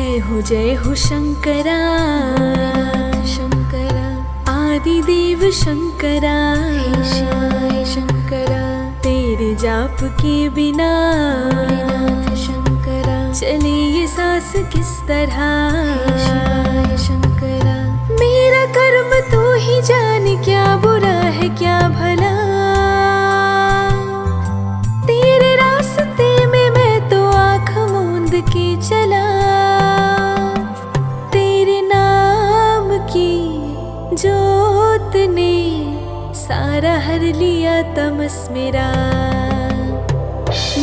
जय हो शंकरा, शंकरा आदिदेव शंकरा, शिवाय शंकरा। तेरे जाप के बिना शंकरा चले ये सांस किस तरह, शिवाय शंकरा। मेरा कर्म तू ही जान, क्या बुरा है क्या भला, तेरे रास्ते में मैं तो आँख मूंद के चला। तेरे नाम की जोत ने सारा हर लिया तमस मेरा।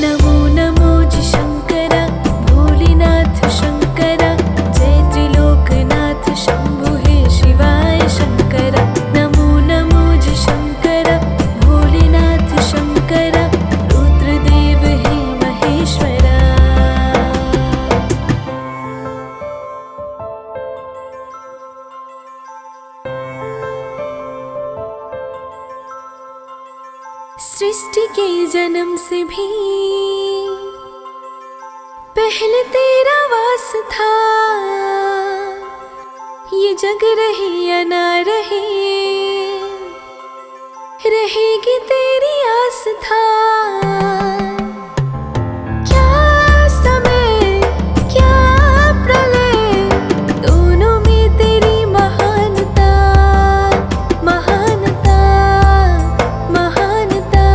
नमो नमो जी शंकरा, भोलेनाथ शंकरा, जय त्रिलोकनाथ शंभु हे शिवाय शंकरा। नमो नमो जी शंकरा, भोलेनाथ शंकरा, रुद्रदेव हे महेश्वरा। सृष्टि के जन्म से भी पहले तेरा वास था, ये जग रहे या ना रहे, रहेगी तेरी आस था। क्या समय क्या प्रलय, दोनों में तेरी महानता, महानता, महानता।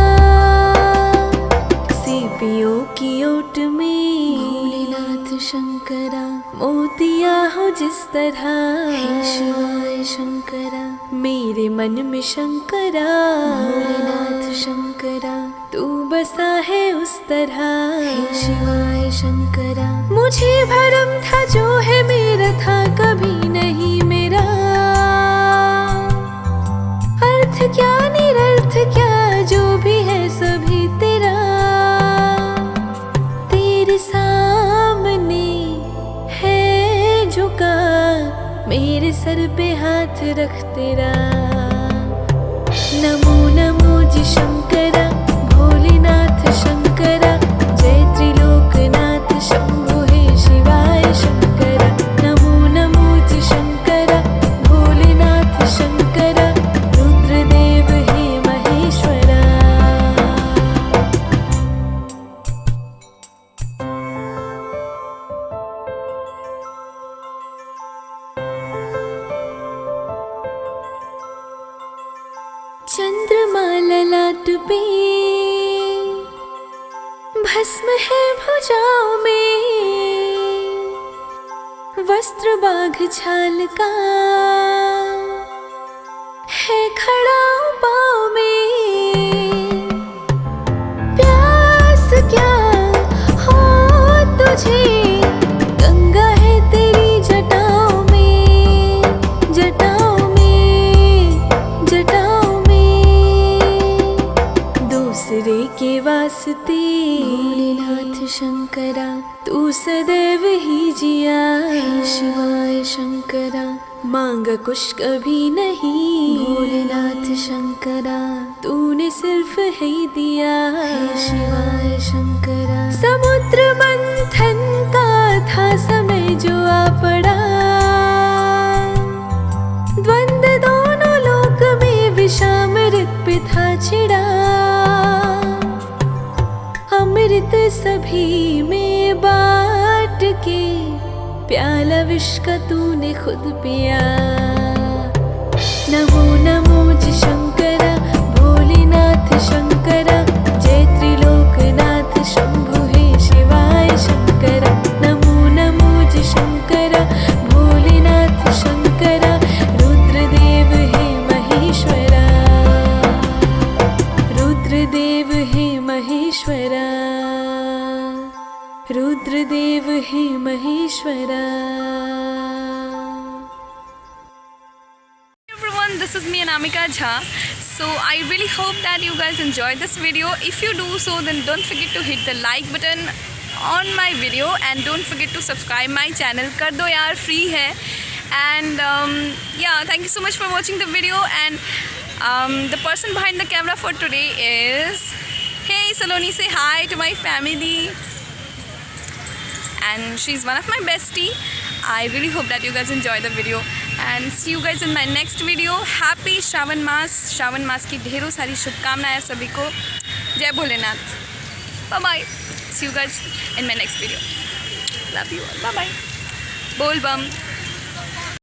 सीपियों की ओट में भोलेनाथ शंकरा, मोतिया हो जिस तरह, हे शिवाय शंकरा। मेरे मन में शंकरा, भोलेनाथ शंकरा, तू बसा है उस तरह, हे शिवाय शंकरा। मुझे भरम था जो है मेरा था कभी नहीं मेरा, अर्थ क्या निरर्थ क्या जो भी है सभी तेरा। तेरे सामने है झुका, मेरे सर पे हाथ रख तेरा। नमो नमो जी शंकरा, भोलेनाथ शंकरा, जय त्रिलोकनाथ शंभु हे शिवाय शंकरा। नमो नमो जी शंकरा, भोलेनाथ शंकरा, रुद्रदेव हे महेश्वरा। चंद्रमा ललाट पे, भस्म है भुजाओं में, वस्त्र बाघ छाल का है खड़ा पाँव में। प्यास क्या हो तुझे, गंगा है तेरी जटाओं में, जटाओं में, जटाओं में। दूसरे के वास्ते भोलेनाथ शंकरा, तू सदैव ही जिया, हे शिवाय शंकरा। मांगा कुछ कभी नहीं भोलेनाथ शंकरा, तूने सिर्फ ही दिया, हे शिवाय शंकरा। समुद्र मंथन का था समय जो आ पड़ा, द्वंद दोनों लोक में विषामृत पे था छिड़ा। अमृत सभी में बांट के, प्याला विष का तूने खुद पिया। नमो नमो जी शंकरा, भोलेनाथ शंकरा, जय त्रिलोकनाथ शंभु हे शिवाय शंकरा। नमो नमो जी शंकरा, भोलेनाथ शंकरा, रुद्रदेव हे महेश्वरा, रुद्रदेव हे महेश्वरा, रुद्रदेव हे Maheshwara. Everyone, this is me Anamika Jha. So I really hope that you guys enjoyed this video. If you do so, then don't forget to hit the like button on my video and don't forget to subscribe my channel. कर दो यार, free है. And yeah, thank you so much for watching the video. And the person behind the camera for today is, hey Saloni, say hi to my family. And she's one of my bestie. I really hope that you guys enjoy the video and see you guys in my next video. Happy Shravan मास की ढेरों सारी शुभकामनाएं सभी को. जय Bholenath. Bye bye. See you guys in my next video. Love you all. Bye bye. बोल बम.